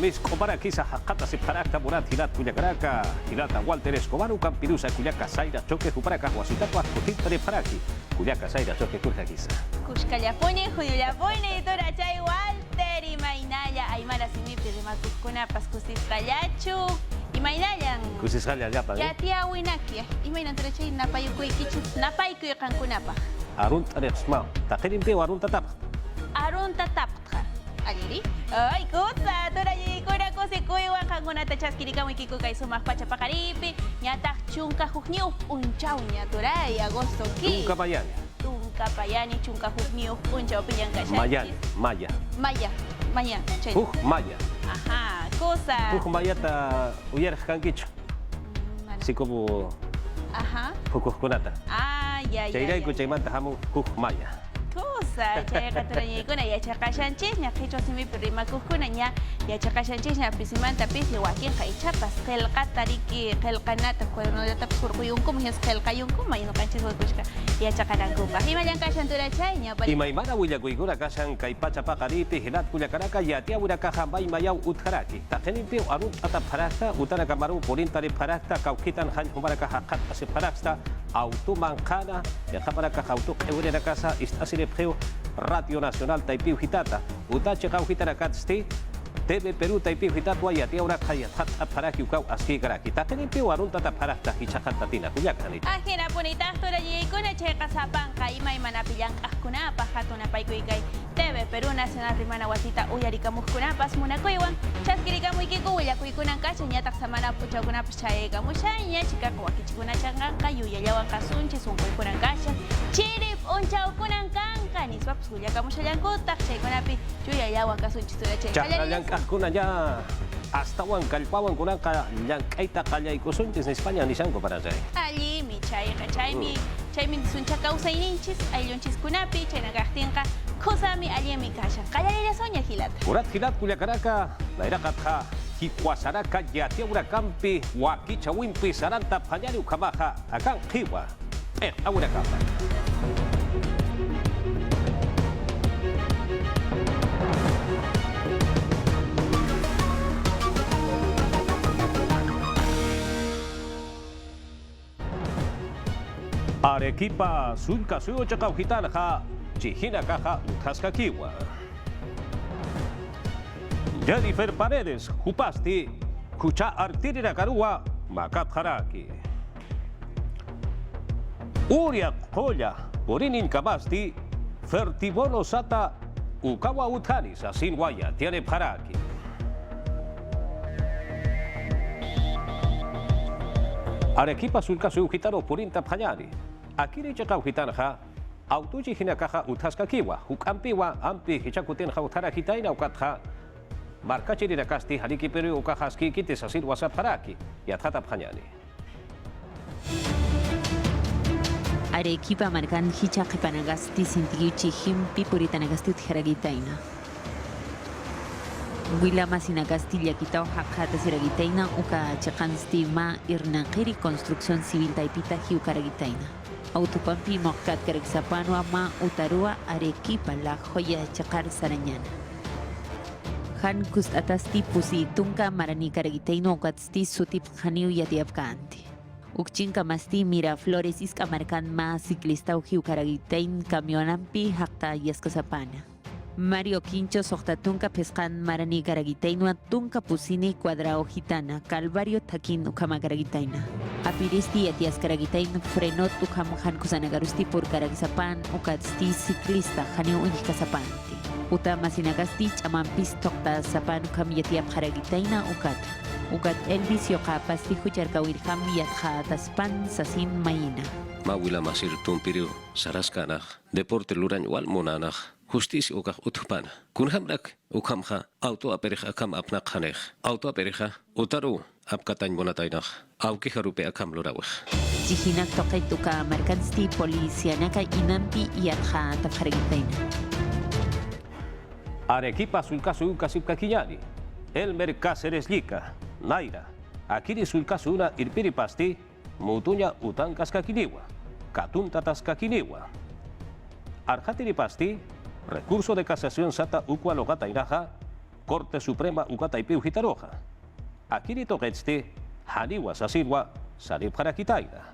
Luis Copara Kisa Hakata Separaka Murat Hilat Kuyakaraka Hilata Walter Escobar Campirusa Kuyaka Saira Choque Juparaka Huasitapa Kutita de Paraki Kuyaka Saira Choque Kurjakisa Kushkallapone Juyulapone Tora Chay Walter y Mainaya Aymara Simipi de Matuscuna Pascusis Kallachu y Mainayan Kusisjalla Yapa Ya tía Winaki y Mainan Tora Chay Napayuku Kichu Napayku Kankunapa Arun Tareksma Takerin Peo Arun Tatap Arun Tataptra Aliri ay cosa tora y cora cosa cueva kangunata chaskirika wikiku kai sumak pachapakaripi nyatak chunka hukniu unchau nyatura y agosto ki Tunka Mayani Tunka payani chunka hukniu unchau piyan kashan Mayani Maya Maya Maya ajá cosa Maya ta Uyer Hankichu Así como ajá Kunata ya Chairai Kuchaimanta Hamu Maya cosa chay katranya ikuna ya chakashanchis nya kicho simi prima kuskuna nya ya chakashanchis nya pisimanta pis liwakin kai chapas kelka tariki kelkanata kuno ya tap kurkuyungkum hias kelkayungkum mayno kanchis kuska ya chakarankupa himayan kashantura chay nya y maimana willa kuigura kashan kai pachapakariti hilat kuyakaraka ya tia uraka hambay mayau utharaki takenin pio arun ataparasta utara kamaru porintari parasta kaukitan han humaraka hakat asiparasta automancana ya kaparaka auto eurera casa istasire preo Radio Nacional Taipiu Hitata utache kauhitara katsti TV Perú Taipiu Hitatwa ya tia uraka ya tat aparaki ukau aski karaki takenin pio arun ataparasta hichakatatina kuyakani ajena punita tora yikuna che kasapan kai mai manapilang akuna pahatuna paikuikai TV Perú Nacional Rimana Wasita uyarika muskuna pas munakuiwan chaskirika muikiku uyakuikunan kacha nyatak samana puchakuna pachayega mushanya chika kawakichikuna changa kayuya yawan kasunchi sunkuikunan kacha chirip unchaukunan kanka niswap suyaka mushayankutak chaykunapi chuya yawan kasunchi surache kuna ya hasta wan kalpawan kunaka llankaita qallaikusunchis en España nishanku para chay allí mi chayqa chaymi sunchaka usayninchis ayllunchis kunapi chaynakaqtinqa khusami allimi kashan qallarirasoña hilata Murat Hilat Kuyakaraka nairaqatqa hikuasaraka yatia urakampi wakicha wimpi saranta phañari ukamaqa akan qiwa awurakapa Arequipa sulka suyo chakauhitana ha chihina kaha uthaskakiwa Jennifer Paredes hupasti kucha artiri nakarua makat haraki Uria koya porinin kabasti fertibono sata ukawa uthanis asin waya tiene haraki Arequipa sulka suyo hitano porinta phanyari Akiri chakau hitana ha autuji hinakaha uthaskakiwa hukampiwa ampi hichakuten ha uthara hitaina ukatha markachiri nakasti hariki peru ukahaski kites asir wasap haraki yathata phanyani Arequipa marcan hichaqipanagasti sintigiuchi himpi puritanagasti utharagitaina Wilama sinagasti yakitao hakata siragitaina uka chakansti ma irnaqiri construcción civil taipita hiukaragitaina Autopampi Mocat Carexapano ama Utarua Arequipa la joya chakar sarañana. Han kust atasti pusi tunka marani caragiteino okatsti sutip haniu yatiapkanti. Ukchinka masti Miraflores iska marcan ma ciclista ujiu caragitain camionampi hakta yaskasapana. Mario Quincho sohtatunka pescan marani caragiteino tunka pusini cuadrao gitana Calvario takin ukama caragitaina. Apiristi atias caragitain frenot ukam han kusanagarusti por caragisapan ukatsti ciclista haniu unikasapanti. Uta masinagasti chamampis tokta sapan ukam yatiap caragitaina ukat Elvis yokapasti hucharkawirham yatha taspan sasin mayina. Mawila masir tumpiru saraskana deporte luran wal monana justicia ukah utupana kunhamrak ukamha auto apereja kam apnak khanej auto apereja utaru apkatañ bonatainaj auki harupe akam lorawaj Jihinak toqetuka markansti policianaka inampi yatha tafhargitaina Arequipa sulka suka sipkakiñani Elmer Cáceres Llica Naira Akiri sulka suna irpiripasti mutuña utankaskakiniwa katuntatascakiniwa Arjatiripasti recurso de casación sata ukua logata iraja Corte Suprema ukataypiw hitaroja. Akiri toqetzti haniwa sasilwa salib harakitaina.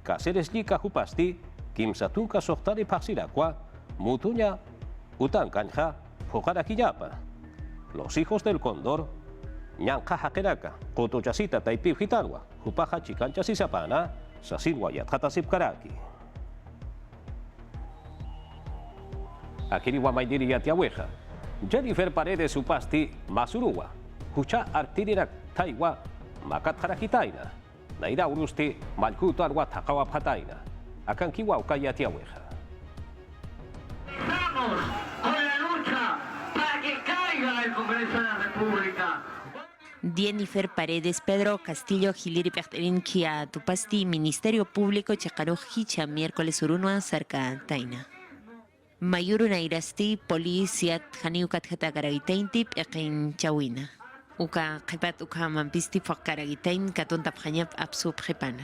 Caceres lika hupasti kimsatunka sohtari paxiraqua mutuña utankanja foqarakillapa. Los hijos del cóndor ñanqa haqiraqa qotochasita taypiw hitarwa hupaqa chikancha sisapana sasilwa yatqatasipkaraki. Akiri wamaydiri yatiaweja Jennifer Paredes upasti masuruwa hucha artirirak taiwa makat harakitaina naira urusti malkuto arwa taqawa pataina akan kiwa ukaya tiaweja. Estamos con la lucha para que caiga el Congreso de la República. Jennifer Paredes Pedro Castillo Giliri Pechterin Kia Tupasti Ministerio Público Chacaro Hicha miércoles urunua cerca Taina. Mayuruna irasti polisiat haniukat hata garagitaintip eqin chawina. Uka qipat uka mampisti faqaragitain katon tapxañap absub qipana.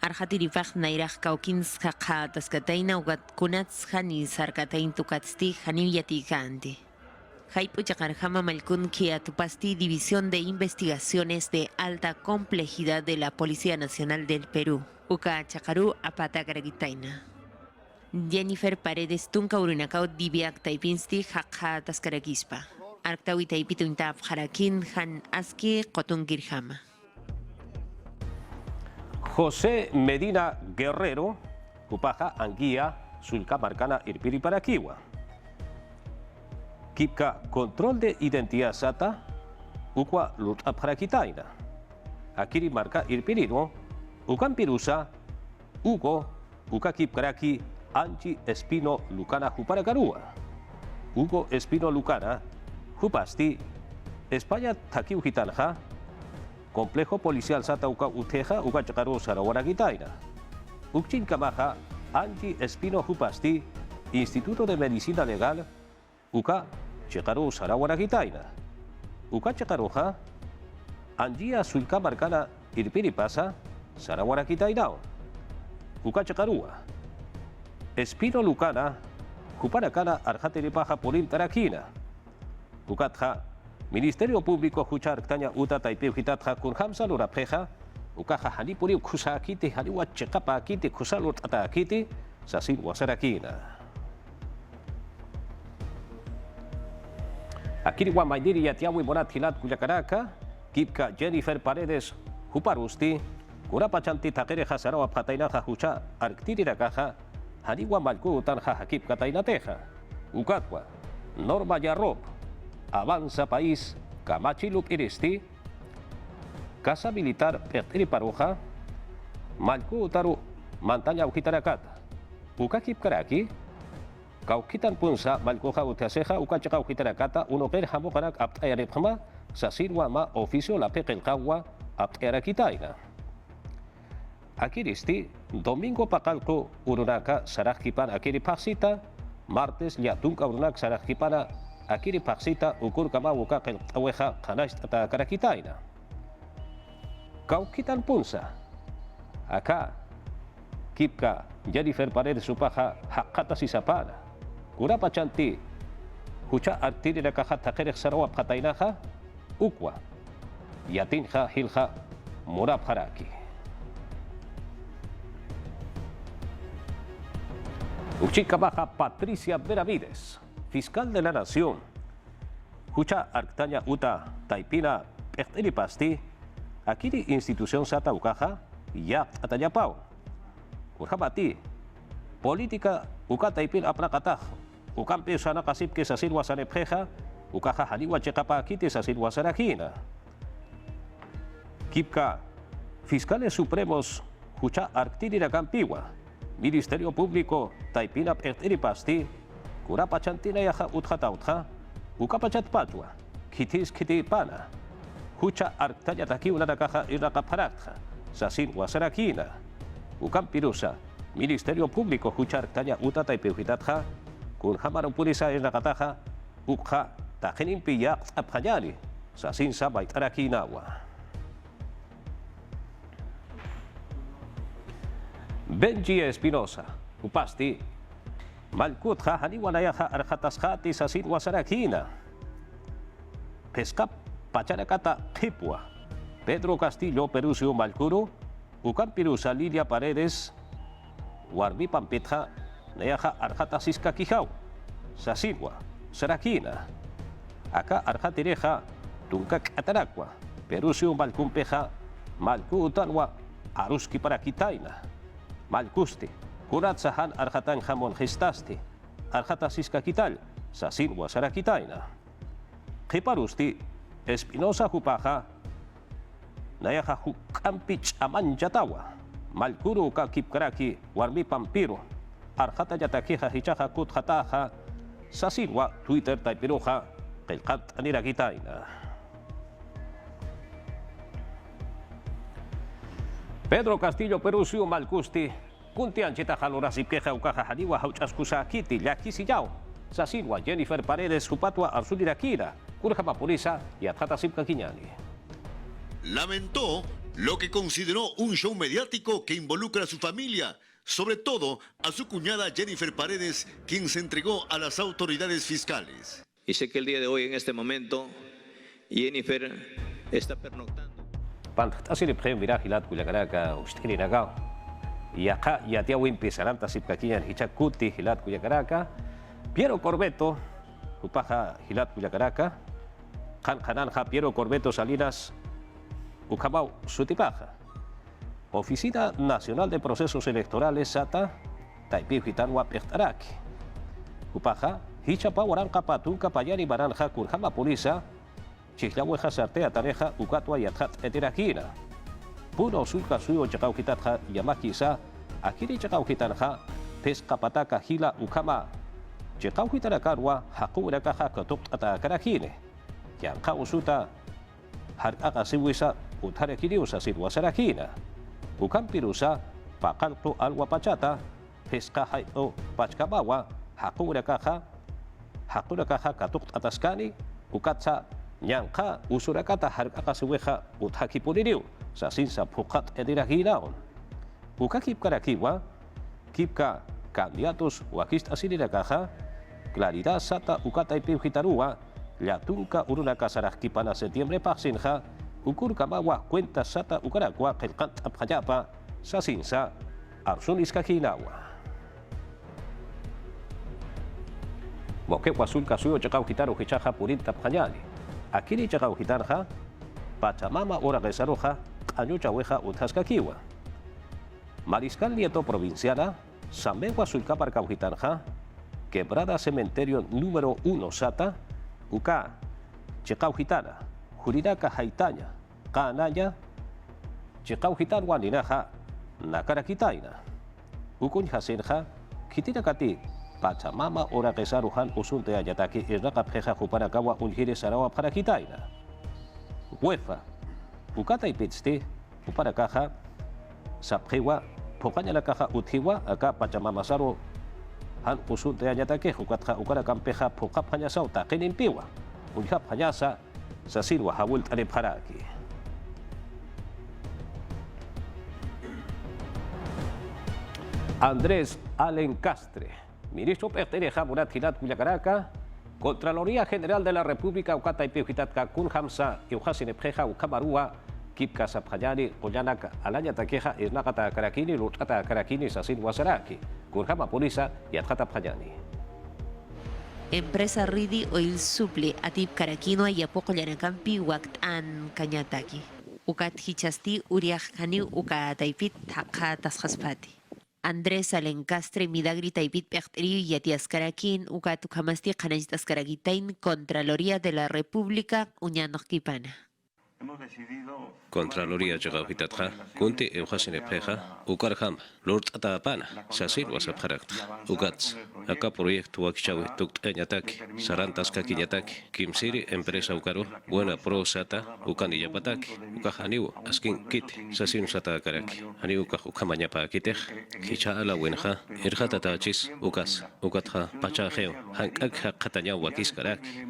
Arhatirifaq nairaq kaukins haqa taskataina ukat kunats hani sarkatain tukatsti haniyati kanti. Haipu chakarjama malkun kia tupasti División de Investigaciones de Alta Complejidad de la Policía Nacional del Perú. Uka chakaru apata garagitaina. Jennifer Paredes tunka urunakau dibiak taipinsti haqa taskarakispa. Arktawi taipitu intap harakin han aski qotun girjama. José Medina Guerrero hupaja anguía sulka marcana irpiri parakiwa. Kipka control de identidad sata ukwa luta parakitaina. Akiri marca irpirino ukan pirusa ugo uka kipkaraki Anchi Espino Lucana Juparacarúa. Hugo Espino Lucana, Jupasti, España Takiu Gitanja, Complejo Policial Sata Uka Uteja, Uka Chacaru Sarawaraguitaina. Ukchin Kamaja, Anchi Espino Jupasti, Instituto de Medicina Legal, Uka Chacaru Sarawaraguitaina. Uka Chacaruja, Angia Sulka Marcana Irpiripasa, Sarawaraguitainao. Uka Chacarúa. Espino Lucana, Juparacana Arjatiripaja Polin Tarakina. Ukatja, Ministerio Público Juchar Taña Uta Taipeu Hitatja Kunhamsa Lurapeja, Ukaja Hanipuri Kusakiti, Haniwa Chekapa Kiti, Kusalut Atakiti, Sasin Wasarakina. Akiriwa Maidiri Yatiawi Morat Hilat Kuyakaraka, Kipka Jennifer Paredes Juparusti, Kurapachanti Takere Hasarawa Patainaja Jucha Arctirirakaja, Haniwa Malku Tanja Hakip Katainateja, Ukatwa, Norma Yarrop, Avanza País, Kamachilup Iristi, Casa Militar Pertiri Paruja, Malku Utaru, Montaña Ujitarakata, Ukakip Karaki, Kaukitan Punsa, Malkuja Utaseja, Ukachaka Ujitarakata, Unoper Hamokarak Aptayarepma, Sasirwa Ma Oficio La Pekel Kawa, Aptayarakitaina. Akiristi, Domingo Pacalco, Urunaka, Sarajipan, Akiri Paxita, martes, Yatunka Urunak, Sarajipana, Akiri Paxita, Ukurkama, Ukakel, Aweja, Kanash, Karakitaina. Kaukitan Punsa, Aka, Kipka, Jennifer Paredes Supaja, Hakata Sisapana, Kurapachanti, Hucha Artiri de Kajata Kerek Sarawa Patainaja, Ukwa, Yatinja, Hilja, Murab Haraki. Uchica Baja Patricia Benavides, fiscal de la Nación. Hucha Arctaña Uta Taipina Pasti, Akiri Institución Sata Ukaja, Ya Atayapau. Urjabati, Política Uka Taipin Apnakataj, Ukampi Sanakasip que Sasilwa Sanepjeja, Ukaja Haniwa Chekapa Kiti Sasilwa Sarakina. Kipka, Fiscales Supremos, Hucha Arctiri Campiwa. Ministerio Público Taipina Pasti, Kurapachantina Yaja Utjatautja, Ukapachat Patwa, Kitis Kitipana, Hucha Arctaya Taki una caja y la Caparatja, Sasin Wasarakina, Ukampirusa, Ministerio Público Hucha Arctaya Uta Taipiujitatja, Kunhamaru Purisa en la Cataja, Ukja, Tajenin Pilla Apjayali, Sasin Sabait Arakinawa. Benji Espinosa, Upasti, Malkutja, Haniwanayaja, Arjataskati, Sasin Wasarakina. pesca pacharakata Kipua, Pedro Castillo Perusio Malcuro, Ukan Pirusa Lidia Paredes, Warmi Pampitja, Neaja Arjata Siska Quijao, Sasilwa, Sarakina, Acá Arjatireja, Tunkak Ataracua, Perusio Malcumpeja, Malcu Utanwa, Aruski Parakitaina, Malcusti, Kuratsahan Arjatan Jamon Gestasti, Arjata Siska Kital, Sasilwa Sarakitaina, Kiparusti, Espinosa Jupaja, Nayaja Jukampich Amanjatawa, Malkuru Kakipkaraki, Warmi Pampiro, Arjata Yatakeja Hichaja Kutjataja, Sasilwa, Twitter Taipiroja, Kelkat Anirakitaina. Pedro Castillo Perusio Malcusti, Kuntianchita Jalorasi Queja Ucaja Haniwa Hauchascusa Kiti, Yakisillao, Sasilwa, Jennifer Paredes, Supatua Arsulirakira, Kurjama Purisa y Adjata Sipka Quiñani. Lamentó lo que consideró un show mediático que involucra a su familia, sobre todo a su cuñada Jennifer Paredes, quien se entregó a las autoridades fiscales. Y sé que el día de hoy, en este momento, Jennifer está pernoctando. Así le pregunto, mira, Gilat, Cuyacaraka, usted ni nagao. Y acá ya te hago empezaranta Sipkaquiñan, Hichacuti, Gilat, Cuyacaraka, Piero Corbeto, Upaja, Gilat, Cuyacaraka, Hananja, Piero Corbeto Salinas, Ucamau, Sutipaja. Oficina Nacional de Procesos Electorales, SATA, Taipei Gitanwa Pechtaraki. Upaja, Hichapa, Waranca, Patunca, Payani, Baranja, Kurjama Pulisa, Chihlahueja, Sartea, Tareja, Ucatua y Adjat, Eterakina. Puno, Sulca, Suyo, Chacau Gitatja, Yamakisa, Akiri Chacau Gitanja, Pesca, Pataka, Gila, Ucama, Chacau Gitaracarwa, Hakura, Caja, Katuk, Atakarakine, Yanka, Usuta, Haraka, Siwisa, Utarekiriusa, Sirwasarakina, Ucampirusa, Pakalto, Alwapachata, Pesca, Haito, Pachkabawa, Hakura, Caja, Katuk, Ataskani, Ukatsa, Nyanka, Usurakata, Haraka, Siweja, Uthakipuririu, Sasinsa, Pukat, Ediraginaon. Ukakip Karakiwa, Kipka, candidatos, Wakist Asirakaja, Claridad, Sata, Ukata y Piujitarua, Yatunka, Urunaka, Sarakipana, Septiembre, Paxinja, Ukurkamawa, Cuenta, Sata, Ucaracua, Kelkant, Apjayapa, Sasinsa, Arsunis Kajinawa. Moquewa, Sulka, Suyo, Chacau, Gitaro, Hichaja, Purinta, Pajani. Akiri Chacau, Gitarja, Pachamama, Ora Gesaroja, Añucha, Hueja, Utascaquiwa. Mariscal Nieto Provinciana, Sambegua, Sulca, Parcau, Gitarja, Quebrada Cementerio número 1 Sata, Uca, Checau Gitana, Juriraca Jaitaña, Canaya, Checau Gitanwa Ninaja, Nakara Quitaina, Ukun Jasenja, Kitina Kati, Pachamama Ora Gesarujan Usunte Ayataki, Irnaka Jupanakawa, Unjire Sarawa para Quitaina, Huefa, Ucata y Pitzti, Uparacaja, Sapjewa, Pocaña la Caja Utjiwa, acá Pachamama Saro, Han Usunte Ayatake, Ucatja, Ucaracampeja, Pocapaña Sauta, Kenimpiwa, Unjapañasa, Sasirwa, Hawult Areparaki. Andrés Alencastre, ministro Perteneja Murat Gilat Cuyacaraca, Contraloría General de la República, Ucata y Piujitatca, Kunhamsa, Euhasine Preja, Ucamarúa, Kipka Sapjayani, Oyanaka, Alaña Taqueja, Isnakata Karakini, Lutata Karakini, Sasin Wasaraki, Kunhama Purisa y Adjata Pjayani. Empresa Ridi Oil Suple, Atip Karakino, Ayapoco Yanacampi, Waktan Kanyataki. Ukat Hichasti, Uriah Kani, Ukataipit, Taka Tashaspati. Andrés Alencastre, Midagri Taipit Pecteri, Yatias Karakin, Ukatukamasti, Kanajtas Karagitain, Contraloría de la República, Uñanokipana. Contraloría Jagavitatja, Kunti Euhasine Preja, Ukarham, Lord Atapana, Sasir was a character, Ugats, Aka proyecto Wakchawi Tukt Enyataki, Sarantas Kakinyataki, Kim Siri, Empresa Ukaru, Buena Pro Sata, Ukani Yapataki, Ukahaniu, Askin Kit, Sasin Sata Karaki, Haniuka Ukamanyapa Kitech, Kicha ala Wenja, Irhatatachis, Ukas, Ukatha, Pachajeo, Hankak Katanya Wakis Karaki.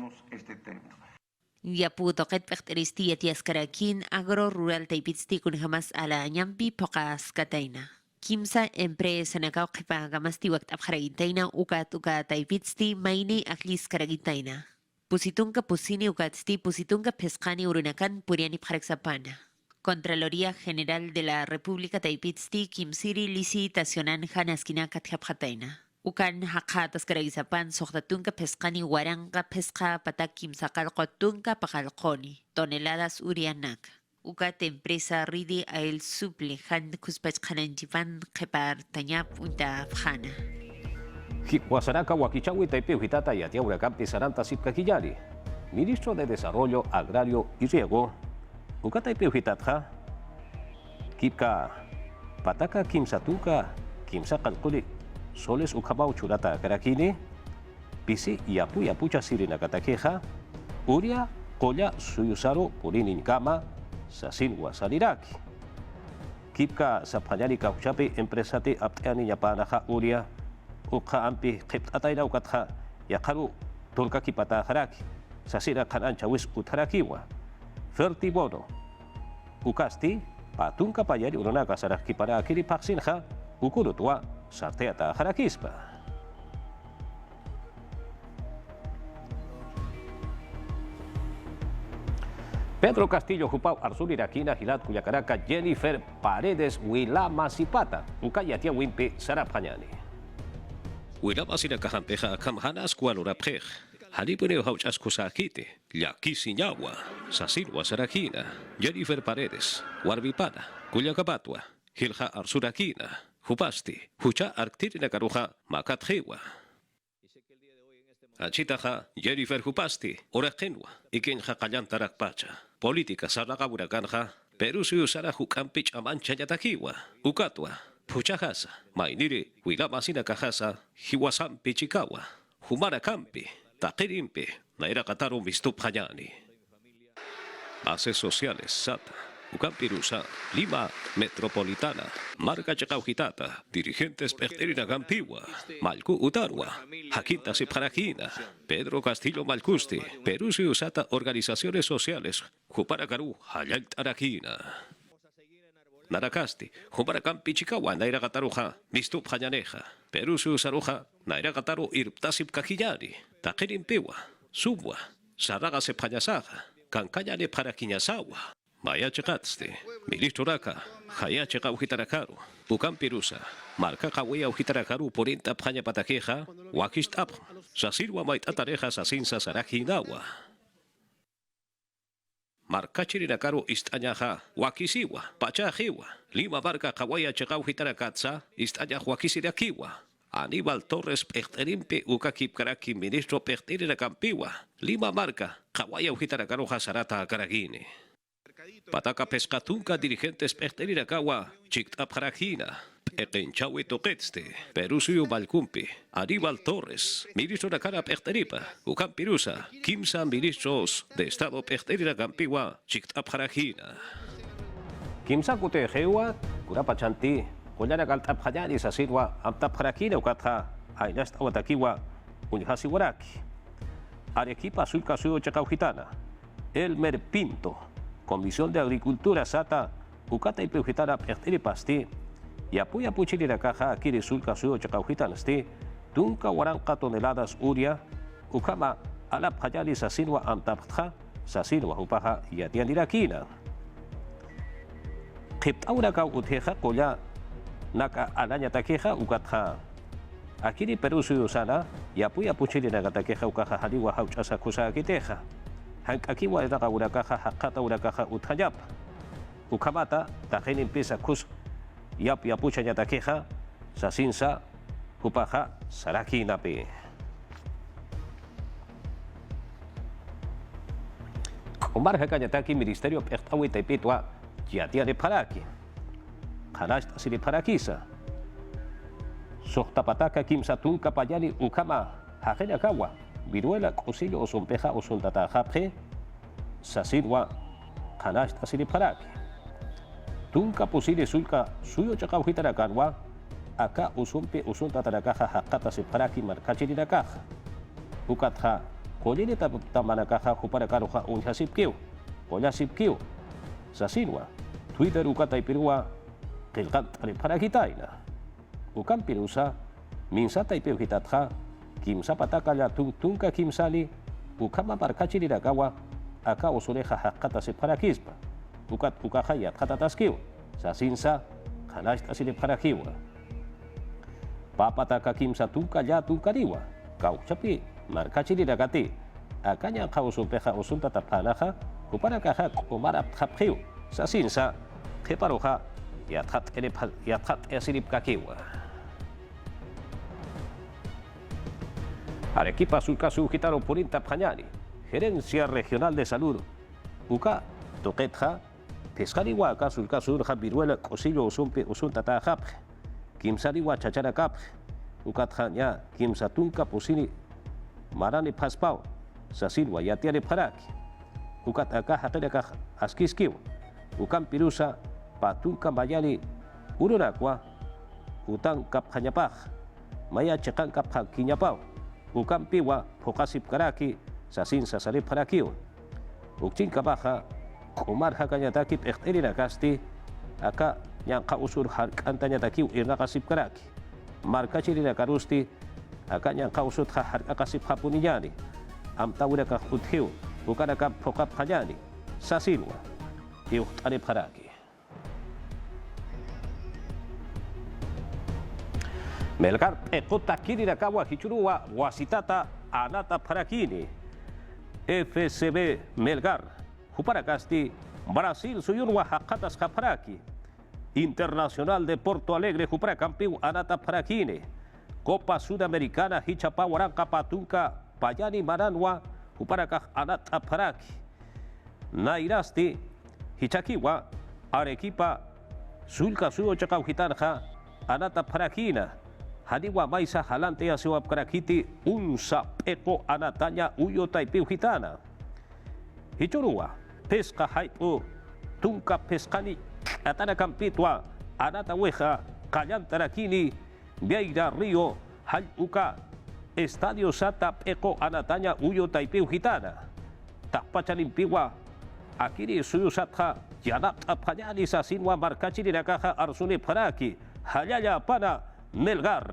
Yaputo ket pecteristi Yatias Karakin, Agro Rural Taipitsti kun jamás a la Ñampi Pocas Kataina. Kimsa empresa nakau kipa gamasti wakt abharagitaina uka taipitsti maini aklis karagitaina. Pusitunka pusini ukatsti pusitunka pescani urunakan puriani pjaraksapana. Contraloría General de la República Taipitsti Kimsiri licitacionan hanaskina katjapjataina. Ukan haqatas karagisapan sohtatunka pescani waranka pesca patak kimsakal qotunka pakalqoni. Toneladas urianak. Ukat empresa ridi a el suple han kuspachkananchipan qepar tañap unta fjana. Wasaraka Wakichawi Taipei Hitata y Atiaura Campi Saranta Sipkakiyari, Ministro de Desarrollo Agrario y Riego, Ukataipei Hitatja, Kipka, Pataka Kimsatuka, Kimsakalkuli, Soles Ukabau Churata Karakini, Pisi y Apuya Pucha Sirina Katakeja, Uria, Koya Suyusaro Purinin Kama, Sasin Wasariraki. Kipka Sapanyari Kauchapi Empresati Apteani Yapanaja Uria, Uka ampi qipt atayna ukatha yaqaru tulka kipata haraki sasira kanancha wis utharakiwa fertibono ukasti patunka payari urunaka saraki para kiri paksinha ukurutwa sarteata harakispa. Pedro Castillo Jupau Arzul Iraquina Hilat Cuyacaraca Jennifer Paredes Wilama Sipata Ukayatia Wimpi Sarapanyani. Wilama sinakahampeja kamhanas kualurapej. Halipune hauchas kusakite. Yaki sinyawa. Sasilwa sarakina. Jennifer Paredes. Warbipana. Cuyacapatua. Hilja Arsurakina. Jupasti. Hucha arctirina caruja. Makatjewa. Achitaja Jennifer Jupasti. Orakenwa. Ikenja Kayantarakpacha. Política saragaburakanja. Peru si usara jukampich amancha yatakiwa. Ukatwa. Puchajasa, Mainiri, Wilama Sinakajasa, Hiwasampi Chikawa, Humarakampi, Takirimpi, Nairakataru Mistup Hayani. Bases sociales, Sata, Ucampirusa, Lima, Metropolitana, Marca Chacaujitata, dirigentes Pechterina Gampiwa, Malcu Utarwa, Jaquita Sipjarajina, Pedro Castillo Malcusti, Perusi Usata Organizaciones Sociales, Juparacaru, Hayalt Arakina. Narakasti, Humarakampi Chikawa, Nairagataruja, Mistup Hayaneja, Perusu Saruja, Nairagataru Irptasip Kakiyari, Takirimpiwa, Subwa, Saraga Sepayasaga, Kankayane Parakinyasawa, Maya Chekatste, Ministro Raka, Hayache Gaujitarakaru, Ukampirusa, Marca Kawea Ujitarakaru, Porinta Panya Patakeja, Wakistap, Sasirwa Maitatareja Sasinsa Sarakinawa. Markachirinacaru istañaja, Wakisiwa, Pachajiwa, Lima Barca Kawaya Chegau Hitarakatsa, Istaña Wakisirakiwa, Aníbal Torres Pechterimpe, Ukakipkaraki, Ministro Pechterina Campiwa, Lima Marca, Kawaya Hitarakaru Hasarata Karagini. Pataka Pescatunca, dirigentes Pechterina Kawa, Chiktapjarajina, Ekenchawi Toquetste, Perusiu Malcumpi, Aníbal Torres, Ministro de Cara Pechteripa, Ucampirusa, Kimsa Ministros de Estado Pechterina Campiwa, Chiktapjarajina. Kimsa Kutejewa, Kurapachanti, Kulyana Galtapjayani Sasirwa, Amtapjarajina Ukatha, Ainasta Watakiwa, Unjasiwaraki, Arequipa Sulca Suyo Chacaujitana, Elmer Pinto, Comisión de Agricultura Sata, Ucata y Peujitana Pechteripasti, y apoya Puchilina Caja, Kiri Sulca Suyo Chacaujitanosti, Tunca Waranca toneladas Uria, Ukama Alap Hayali Sasinwa Amtapja, Sasinwa Upaja y Atian Irakina. Kiptauraka Uteja Koya Naka Alaña Takeja Ukatja. Akiri Peru Suyo Sana, y apoya Puchilina Gatakeja Ukaja Haliwa Hauchasa Kusa Kiteja. Hankakiwa Edaka Urakaja Hakata Urakaja Uthayap. Ukamata, Tajenin Pisa Kus. Yap yapucha yatakeja, sasinsa, hupaja, saraki napi. Kumbarja kanyataki Ministerio Pechtawi Taipitwa, yatia de paraki. Kanashta si de parakisa. Sohtapataka kimsatun kapayani ukama, hajena kawa, viruela, cosillo o sompeja o soldata japje, sasidwa, kanashta si de paraki. Tunka pusili sulka suyo chakaujitarakanwa, aka usumpe usunta tarakaja hakata separaki markachirinakaja. Ukatja, koyene tamanakaja huparakaroja unjasipkiu, koyasipkiu. Sasinwa, Twitter ukata ipirua, kilkant aliparakitaina. Ukampirusa, minsata ipeuhitatja, kimsapataka ya tunka kimsali, ukama markachirikawa aka usuleja haqqata separakispa ukat ukajayat hatataskiwa sasinsa kanashta siliparakiwa papata kakimsa tunka ya tunkariwa kauchapi markachiriragati akanya kausupeja usunta tapanaja kuparakaja kumarap hapjiw sasinsa keparoja yathat esilipkakiwa Arequipa Sulcasu Gitano Purinta Pañani, Gerencia Regional de Salud, Uca, Toquetja, Pescarihuaca, Sulcasu, Javiruela, Cosillo, Usumpe, Usuntata Jap, Kimsariwa, Chachara Cap, Ucatjaña, Kimsatunca, Pusini, Marani Paspau, Sasilwa, Yatiare Paraki, Ucataca, Jatereca, Asquiskiu, Ucam Pirusa, Patunca Mayani, Ururacua, Utan Cap Jañapaj, Maya Checan Cap Quiñapau. Ukam piwa pokasip karaki sasin sasalip parakiw. Ukchin kabaha kumar hakanyataki pekteri nakasti aka yang kausur harkantanya takiw irna kasip karaki. Marka chiri nakarusti aka yang kausur harkasip hapuninyani. Am tawira ka uthiw ukana ka pokap hanyani sasilwa. Iuktari paraki. Melgar ekota kiri nakawa hichurua wasitata anata parakini. FCB Melgar Juparacasti Brasil suyunwa hakatas kaparaki. Internacional de Porto Alegre Juparacampiu anata parakini. Copa Sudamericana hichapa waranka patunka payani maranwa Juparacaj anata paraki. Nairasti hichakiwa Arequipa Sulca suyo chakaujitarja anata parakina. Hadiwa maisa halante ya siwap karakiti unsa peko anatanya uyo taipiu hitana. Hichurua pesca haipu tunka pescani atana kampitwa anata weja kayantarakini Vieira Río hal uka estadio sata peko anatanya uyo taipiu hitana. Takpacha limpiwa akiri suyu satha yanap apanyani sa sinwa markachiri nakaha arsune paraki hayaya pana Melgar.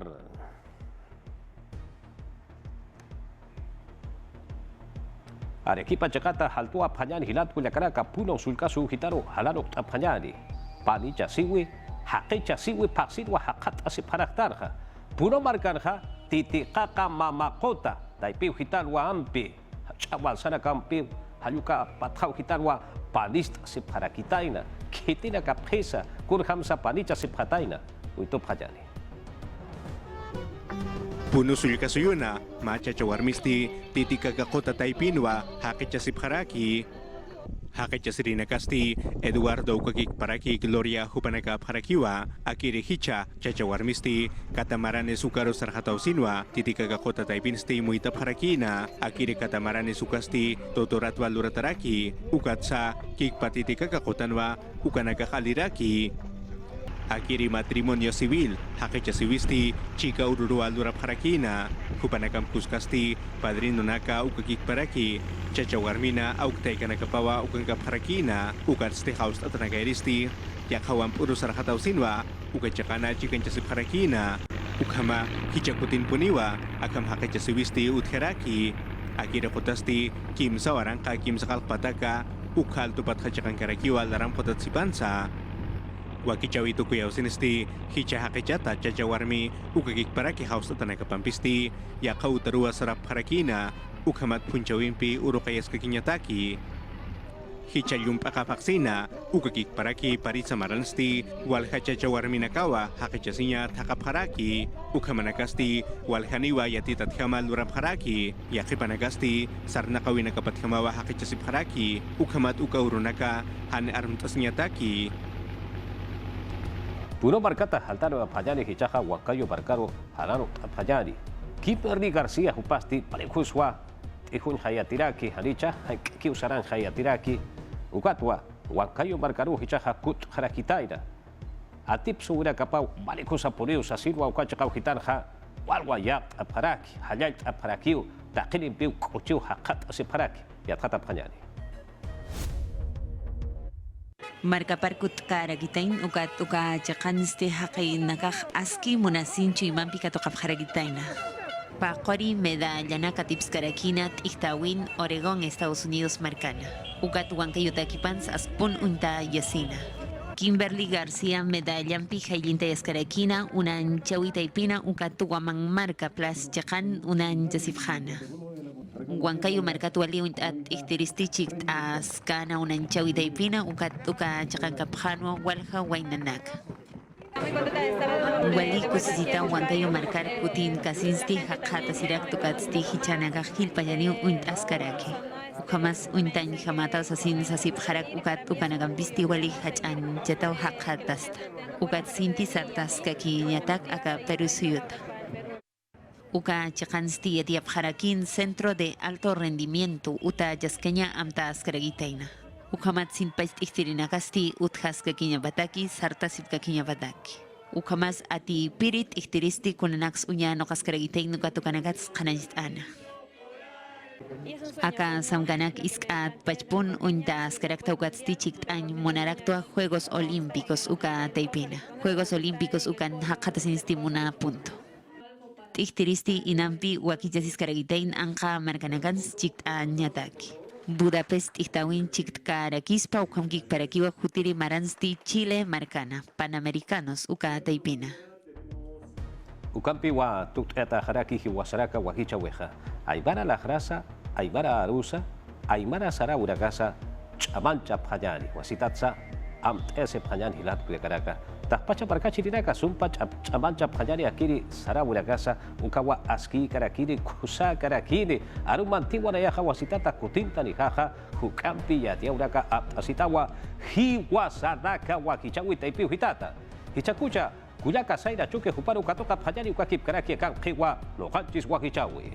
Arequipa Chacata haltua Pañani hilat Culiacaraca puno sulcasu gitaro halano Pañani panicha siwi hakecha siwi paksirwa hakat asiparaktarja puno marcarja titikaka mamakota taipiu gitarwa ampi chawal sana kampi haluka patau gitarwa panista asiparakitaina kitina kapesa kurhamsa panicha asipataina uito Pañani. Puno sulcasuyuna, macha chawarmisti, titika kakota taipinwa, hakecha sipharaki, hakecha sirinakasti, Eduardo Ukakik Paraki, Gloria Jupanaka Parakiwa, Akiri Hicha, chachawarmisti, Katamarane Sukaro Sarhatausinwa, titika kakota taipinsti, Muita Parakina, Akiri Katamarane Sukasti, Totoratwa Lurataraki, Ukatsa, Kikpatitika Kakotanwa, Ukanaka Haliraki. Akiri matrimonio civil, hakecha siwisti, chica ururua lura parakina, Jupanakam Kuskasti, padrino naka ukakik paraki, chachawarmina auktaika nakapawa ukangka parakina, ukatste house at nagairisti, yakhawam urusar hatausinwa, ukachakana chikancha si parakina, ukama hichakutin puniwa, akam hakecha siwisti utheraki, akira potasti, kim sawarangka kim sakalpataka, ukhal tupat hachakan karakiwa larang potat si pansa, Wakichawito kuyaw sinisti, hicha hakechata chachawarmi, ukakik paraki house at nakapampisti, yakaw tarua sarap harakina, ukamat punchawimpi urukayas kakinyataki. Hicha yumpaka paksina, ukakik paraki paritsa maransti, walha chachawarmi nakawa, hakechasinya takap haraki, ukamanakasti, walhaniwa yatitat hama lurap haraki, yakipanagasti, sarnakawi nakapathamawa hakechasip haraki, ukamat ukaurunaka, han armtasnyataki. Puno markata haltano Pañani hichaja Huancayo Barcaro halano Pañani. Kimberly García Jupasti Palekuswa Tihun Hayatiraki Hanicha Kiusaran Hayatiraki Ukatwa Huancayo Barcaro hichaja Kut Harakitaina. Atip suura kapau Malikusa Puriu Sasilwa Ukachakau Hitarja Walwa Yak Aparaki Hayat Aparakiu Takinim Piu Kuchu Hakat Asiparaki Yatata Pañani. Marka parkut karagitain uka chakaniste haqi nakaj aski munasinchi imampi kato qapjaragitaina. Paqori medallana katipskarakina Ichtawin, Oregón, Estados Unidos, Marcana. Ukat Huancayutakipans Aspun Unta Yasina. Kimberly García medallampi Jailinta Yaskarakina, una Chawita Ipina, Ukat Guamang Marca Plas Chakan, una Jasifjana. Huancayo Marcatuali at Ichtiristichik Askana, una Chawita Ipina, Ukat Uka Chakankapjano, Walja Wainanak. Wali kusisita Huancayo marcar Putin Kasinsti Hakata Sirak Tukatsti Hichanaga Hilpayani Unt Askaraki. Ukamas Untan Hamata Sasin Sasip Harak Ukat Ukanagамбисти Wali Hachan Jetau Hakatasta. Ukat Sinti Sartas Kaki Yatak Aka Perusuyuta. Uka Chakansti Etiap Harakin Centro de Alto Rendimiento Uta Yaskenya Amta Askaragitaina. Ukamat sin paist ichtirinakasti utjas kakinya bataki sarta sip kakinya bataki. Ukamas ati pirit ichtiristi kunanax unya no kaskaragitay no katukanagats kanajit ana. Aka samganak iskat pachpun unta askaraktaugatsti chiktan monaraktua Juegos Olímpicos uka taipina. Juegos Olímpicos ukan hakatasinsti muna punto. Ichtiristi inampi wakijasis karagitain angka markanagans chiktan nyataki. Budapest Ichtawin Chikkarakispa Ukamkik Parakiwa Jutiri Maransti Chile Marcana Panamericanos Uka Taipina. Ukampi wa Tuketa Haraki Hiwasaraka Wahicha Weja. Aymara La Grasa, Aymara Arusa, Aymara Sara Uragasa, Chamancha Panyani, Wasitatsa, Amt Ese Panyan Hilat Kuyakaraka. Tahpacha Parkachirinaka, Sumpa Chamancha Panyani Akiri, Sara Uragasa, Ukawa Aski Karakiri, Kusa Karakiri, Arumantiwa Nayaha Wasitata Kutinta Nihaja, Hukampi Yatiauraka Asitawa, Hiwasadaka Wakichawi Taipi Hitata, Hichakucha, Kuyaka Saira Chuke Huparu Katoka Panyani Ukakip Karaki Kan Kiwa, Lohanchis Wakichawi.